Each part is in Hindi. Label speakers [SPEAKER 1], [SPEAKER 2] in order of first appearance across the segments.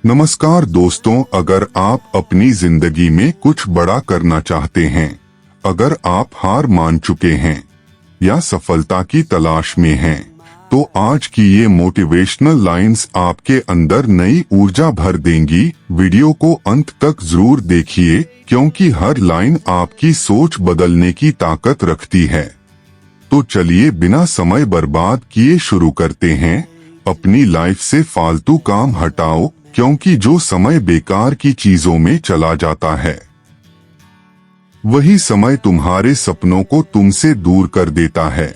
[SPEAKER 1] नमस्कार दोस्तों, अगर आप अपनी जिंदगी में कुछ बड़ा करना चाहते हैं, अगर आप हार मान चुके हैं या सफलता की तलाश में हैं, तो आज की ये मोटिवेशनल लाइंस आपके अंदर नई ऊर्जा भर देंगी। वीडियो को अंत तक जरूर देखिए, क्योंकि हर लाइन आपकी सोच बदलने की ताकत रखती है। तो चलिए बिना समय बर्बाद किए शुरू करते हैं। अपनी लाइफ से फालतू काम हटाओ, क्योंकि जो समय बेकार की चीजों में चला जाता है, वही समय तुम्हारे सपनों को तुमसे दूर कर देता है।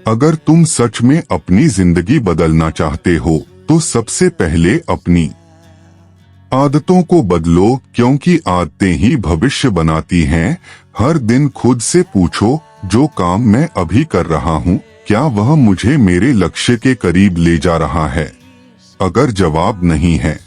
[SPEAKER 1] अगर तुम सच में अपनी जिंदगी बदलना चाहते हो, तो सबसे पहले अपनी आदतों को बदलो, क्योंकि आदतें ही भविष्य बनाती हैं। हर दिन खुद से पूछो, जो काम मैं अभी कर रहा हूँ, क्या वह मुझे मेरे लक्ष्य के करीब ले जा रहा है? अगर जवाब नहीं है,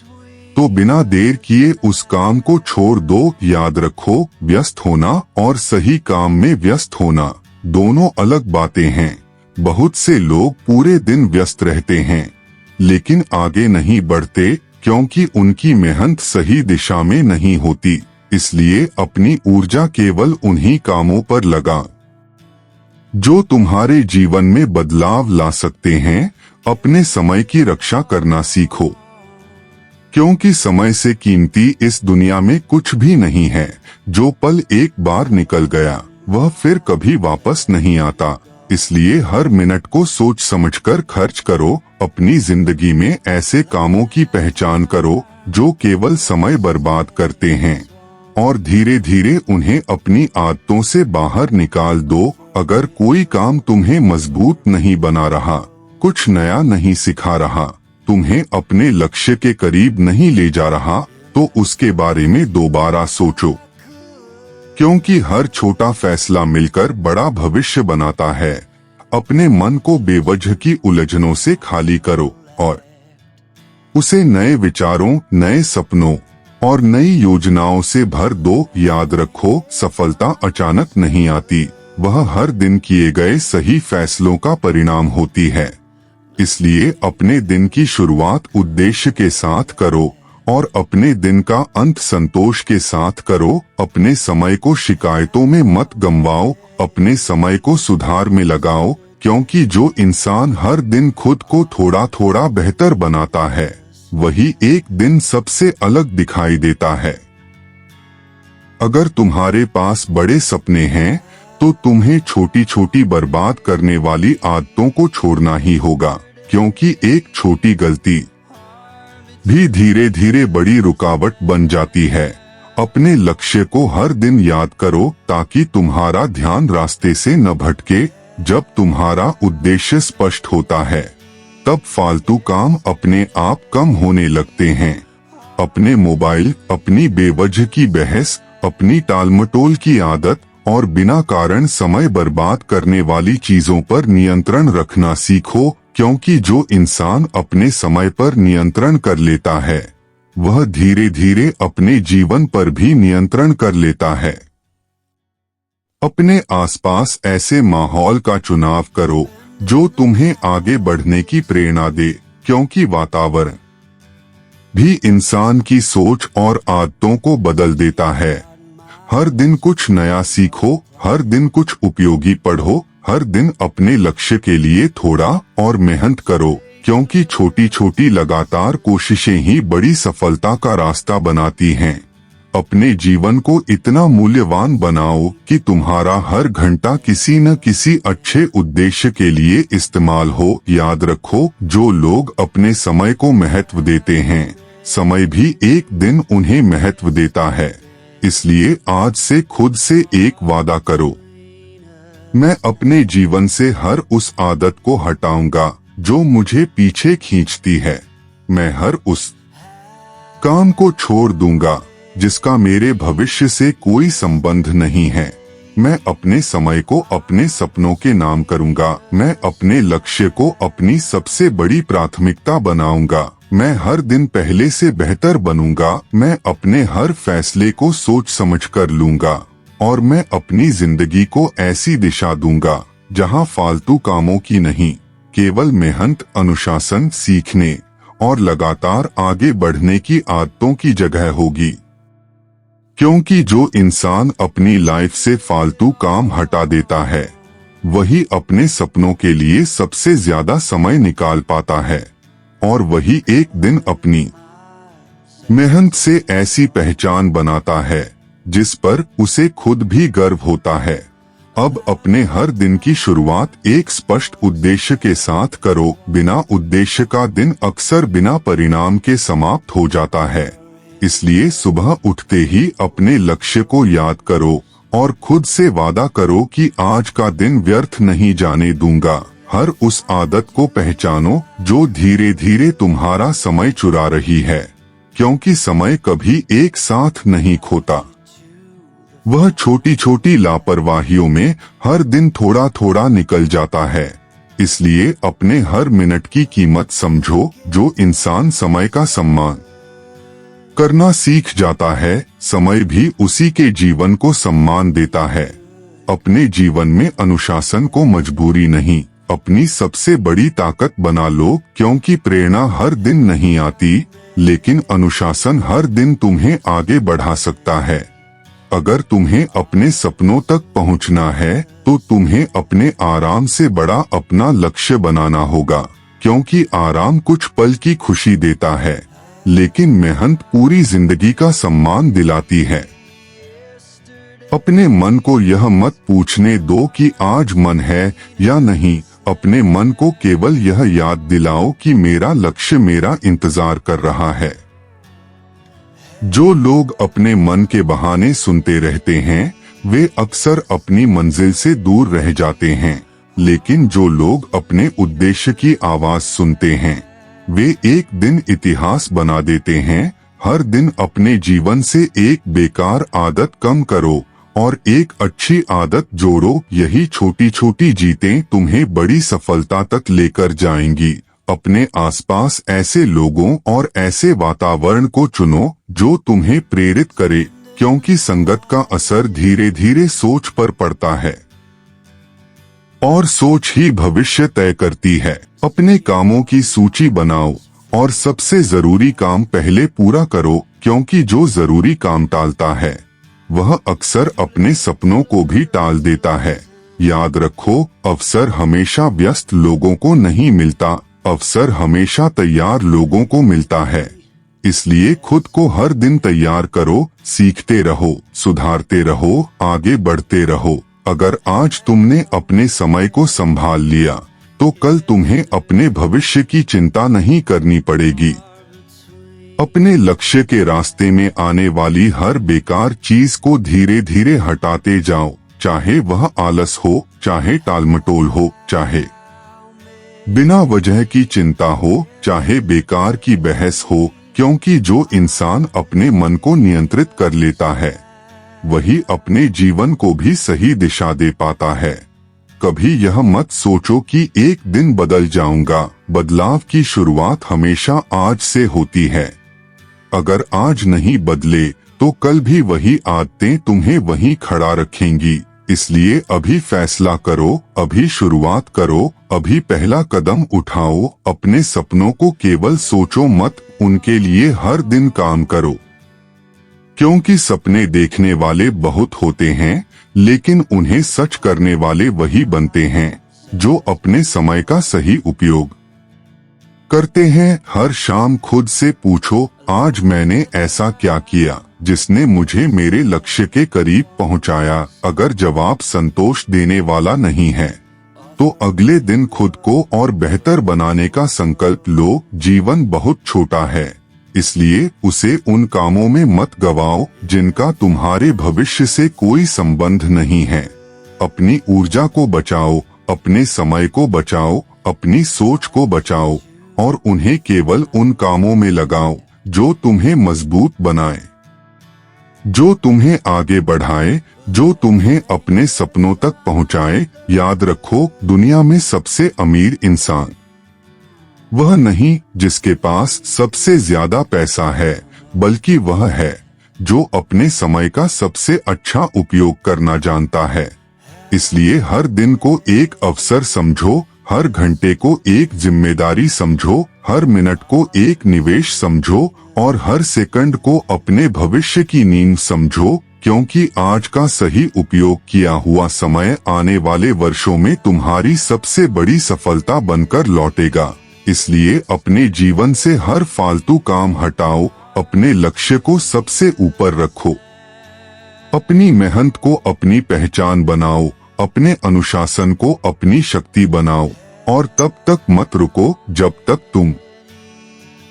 [SPEAKER 1] तो बिना देर किए उस काम को छोड़ दो। याद रखो, व्यस्त होना और सही काम में व्यस्त होना दोनों अलग बातें हैं। बहुत से लोग पूरे दिन व्यस्त रहते हैं, लेकिन आगे नहीं बढ़ते, क्योंकि उनकी मेहनत सही दिशा में नहीं होती। इसलिए अपनी ऊर्जा केवल उन्हीं कामों पर लगा जो तुम्हारे जीवन में बदलाव ला सकते हैं। अपने समय की रक्षा करना सीखो, क्योंकि समय से कीमती इस दुनिया में कुछ भी नहीं है। जो पल एक बार निकल गया, वह फिर कभी वापस नहीं आता। इसलिए हर मिनट को सोच समझकर खर्च करो। अपनी जिंदगी में ऐसे कामों की पहचान करो जो केवल समय बर्बाद करते हैं, और धीरे धीरे उन्हें अपनी आदतों से बाहर निकाल दो। अगर कोई काम तुम्हें मजबूत नहीं बना रहा, कुछ नया नहीं सिखा रहा, तुम्हें अपने लक्ष्य के करीब नहीं ले जा रहा, तो उसके बारे में दोबारा सोचो, क्योंकि हर छोटा फैसला मिलकर बड़ा भविष्य बनाता है। अपने मन को बेवजह की उलझनों से खाली करो और उसे नए विचारों, नए सपनों और नई योजनाओं से भर दो। याद रखो, सफलता अचानक नहीं आती, वह हर दिन किए गए सही फैसलों का परिणाम होती है। इसलिए अपने दिन की शुरुआत उद्देश्य के साथ करो और अपने दिन का अंत संतोष के साथ करो। अपने समय को शिकायतों में मत गंवाओ, अपने समय को सुधार में लगाओ, क्योंकि जो इंसान हर दिन खुद को थोड़ा थोड़ा बेहतर बनाता है, वही एक दिन सबसे अलग दिखाई देता है। अगर तुम्हारे पास बड़े सपने हैं, तो तुम्हें छोटी छोटी बर्बाद करने वाली आदतों को छोड़ना ही होगा, क्योंकि एक छोटी गलती भी धीरे धीरे बड़ी रुकावट बन जाती है। अपने लक्ष्य को हर दिन याद करो, ताकि तुम्हारा ध्यान रास्ते से न भटके। जब तुम्हारा उद्देश्य स्पष्ट होता है, तब फालतू काम अपने आप कम होने लगते हैं। अपने मोबाइल, अपनी बेवजह की बहस, अपनी टालमटोल की आदत और बिना कारण समय बर्बाद करने वाली चीजों पर नियंत्रण रखना सीखो, क्योंकि जो इंसान अपने समय पर नियंत्रण कर लेता है, वह धीरे धीरे अपने जीवन पर भी नियंत्रण कर लेता है। अपने आसपास ऐसे माहौल का चुनाव करो जो तुम्हें आगे बढ़ने की प्रेरणा दे, क्योंकि वातावरण भी इंसान की सोच और आदतों को बदल देता है। हर दिन कुछ नया सीखो, हर दिन कुछ उपयोगी पढ़ो, हर दिन अपने लक्ष्य के लिए थोड़ा और मेहनत करो, क्योंकि छोटी छोटी लगातार कोशिशें ही बड़ी सफलता का रास्ता बनाती हैं। अपने जीवन को इतना मूल्यवान बनाओ कि तुम्हारा हर घंटा किसी न किसी अच्छे उद्देश्य के लिए इस्तेमाल हो। याद रखो, जो लोग अपने समय को महत्व देते हैं, समय भी एक दिन उन्हें महत्व देता है। इसलिए आज से खुद से एक वादा करो, मैं अपने जीवन से हर उस आदत को हटाऊंगा जो मुझे पीछे खींचती है। मैं हर उस काम को छोड़ दूंगा जिसका मेरे भविष्य से कोई संबंध नहीं है। मैं अपने समय को अपने सपनों के नाम करूंगा। मैं अपने लक्ष्य को अपनी सबसे बड़ी प्राथमिकता बनाऊंगा। मैं हर दिन पहले से बेहतर बनूंगा। मैं अपने हर फैसले को सोच समझ कर लूंगा, और मैं अपनी जिंदगी को ऐसी दिशा दूंगा जहां फालतू कामों की नहीं, केवल मेहनत, अनुशासन, सीखने और लगातार आगे बढ़ने की आदतों की जगह होगी। क्योंकि जो इंसान अपनी लाइफ से फालतू काम हटा देता है वही अपने सपनों के लिए सबसे ज्यादा समय निकाल पाता है, और वही एक दिन अपनी मेहनत से ऐसी पहचान बनाता है जिस पर उसे खुद भी गर्व होता है। अब अपने हर दिन की शुरुआत एक स्पष्ट उद्देश्य के साथ करो। बिना उद्देश्य का दिन अक्सर बिना परिणाम के समाप्त हो जाता है। इसलिए सुबह उठते ही अपने लक्ष्य को याद करो और खुद से वादा करो कि आज का दिन व्यर्थ नहीं जाने दूंगा। हर उस आदत को पहचानो जो धीरे धीरे तुम्हारा समय चुरा रही है, क्योंकि समय कभी एक साथ नहीं खोता। वह छोटी छोटी लापरवाहियों में हर दिन थोड़ा थोड़ा निकल जाता है। इसलिए अपने हर मिनट की कीमत समझो। जो इंसान समय का सम्मान करना सीख जाता है, समय भी उसी के जीवन को सम्मान देता है। अपने जीवन में अनुशासन को मजबूरी नहीं, अपनी सबसे बड़ी ताकत बना लो, क्योंकि प्रेरणा हर दिन नहीं आती, लेकिन अनुशासन हर दिन तुम्हें आगे बढ़ा सकता है। अगर तुम्हें अपने सपनों तक पहुंचना है तो तुम्हें अपने आराम से बड़ा अपना लक्ष्य बनाना होगा, क्योंकि आराम कुछ पल की खुशी देता है, लेकिन मेहनत पूरी जिंदगी का सम्मान दिलाती है। अपने मन को यह मत पूछने दो कि आज मन है या नहीं। अपने मन को केवल यह याद दिलाओ कि मेरा लक्ष्य मेरा इंतजार कर रहा है। जो लोग अपने मन के बहाने सुनते रहते हैं वे अक्सर अपनी मंजिल से दूर रह जाते हैं, लेकिन जो लोग अपने उद्देश्य की आवाज सुनते हैं वे एक दिन इतिहास बना देते हैं। हर दिन अपने जीवन से एक बेकार आदत कम करो और एक अच्छी आदत जोड़ो। यही छोटी छोटी जीतें तुम्हें बड़ी सफलता तक लेकर जाएंगी। अपने आसपास ऐसे लोगों और ऐसे वातावरण को चुनो जो तुम्हें प्रेरित करे, क्योंकि संगत का असर धीरे धीरे सोच पर पड़ता है और सोच ही भविष्य तय करती है। अपने कामों की सूची बनाओ और सबसे जरूरी काम पहले पूरा करो, क्योंकि जो जरूरी काम टालता है वह अक्सर अपने सपनों को भी टाल देता है। याद रखो, अवसर हमेशा व्यस्त लोगों को नहीं मिलता, अवसर हमेशा तैयार लोगों को मिलता है। इसलिए खुद को हर दिन तैयार करो, सीखते रहो, सुधारते रहो, आगे बढ़ते रहो। अगर आज तुमने अपने समय को संभाल लिया तो कल तुम्हें अपने भविष्य की चिंता नहीं करनी पड़ेगी। अपने लक्ष्य के रास्ते में आने वाली हर बेकार चीज को धीरे धीरे हटाते जाओ, चाहे वह आलस हो, चाहे टालमटोल हो, चाहे बिना वजह की चिंता हो, चाहे बेकार की बहस हो, क्योंकि जो इंसान अपने मन को नियंत्रित कर लेता है वही अपने जीवन को भी सही दिशा दे पाता है। कभी यह मत सोचो कि एक दिन बदल जाऊंगा। बदलाव की शुरुआत हमेशा आज से होती है। अगर आज नहीं बदले तो कल भी वही आदतें तुम्हें वहीं खड़ा रखेंगी। इसलिए अभी फैसला करो, अभी शुरुआत करो, अभी पहला कदम उठाओ। अपने सपनों को केवल सोचो मत, उनके लिए हर दिन काम करो, क्योंकि सपने देखने वाले बहुत होते हैं, लेकिन उन्हें सच करने वाले वही बनते हैं जो अपने समय का सही उपयोग करते हैं। हर शाम खुद से पूछो, आज मैंने ऐसा क्या किया जिसने मुझे मेरे लक्ष्य के करीब पहुंचाया। अगर जवाब संतोष देने वाला नहीं है तो अगले दिन खुद को और बेहतर बनाने का संकल्प लो। जीवन बहुत छोटा है, इसलिए उसे उन कामों में मत गवाओ जिनका तुम्हारे भविष्य से कोई संबंध नहीं है। अपनी ऊर्जा को बचाओ, अपने समय को बचाओ, अपनी सोच को बचाओ और उन्हें केवल उन कामों में लगाओ जो तुम्हें मजबूत बनाए, जो तुम्हें आगे बढ़ाए, जो तुम्हें अपने सपनों तक पहुंचाए। याद रखो, दुनिया में सबसे अमीर इंसान वह नहीं जिसके पास सबसे ज्यादा पैसा है, बल्कि वह है जो अपने समय का सबसे अच्छा उपयोग करना जानता है। इसलिए हर दिन को एक अवसर समझो, हर घंटे को एक जिम्मेदारी समझो, हर मिनट को एक निवेश समझो और हर सेकंड को अपने भविष्य की नींव समझो, क्योंकि आज का सही उपयोग किया हुआ समय आने वाले वर्षों में तुम्हारी सबसे बड़ी सफलता बनकर लौटेगा। इसलिए अपने जीवन से हर फालतू काम हटाओ, अपने लक्ष्य को सबसे ऊपर रखो, अपनी मेहनत को अपनी पहचान बनाओ, अपने अनुशासन को अपनी शक्ति बनाओ और तब तक मत रुको जब तक तुम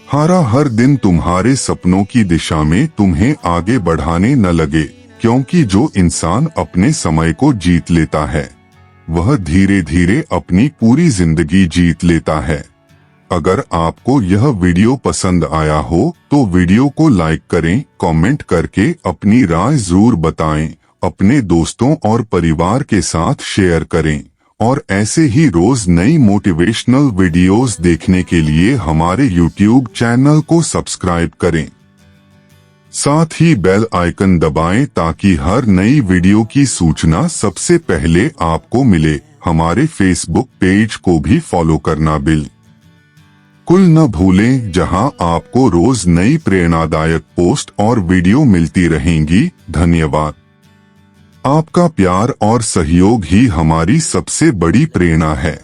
[SPEAKER 1] हारा हर दिन तुम्हारे सपनों की दिशा में तुम्हें आगे बढ़ाने न लगे, क्योंकि जो इंसान अपने समय को जीत लेता है वह धीरे धीरे अपनी पूरी जिंदगी जीत लेता है। अगर आपको यह वीडियो पसंद आया हो तो वीडियो को लाइक करें, कमेंट करके अपनी राय जरूर बताएं, अपने दोस्तों और परिवार के साथ शेयर करें और ऐसे ही रोज नई मोटिवेशनल वीडियोस देखने के लिए हमारे YouTube चैनल को सब्सक्राइब करें। साथ ही बेल आइकन दबाएं ताकि हर नई वीडियो की सूचना सबसे पहले आपको मिले। हमारे फेसबुक पेज को भी फॉलो करना बिल्कुल न भूलें, जहां आपको रोज नई प्रेरणादायक पोस्ट और वीडियो मिलती रहेंगी। धन्यवाद। आपका प्यार और सहयोग ही हमारी सबसे बड़ी प्रेरणा है।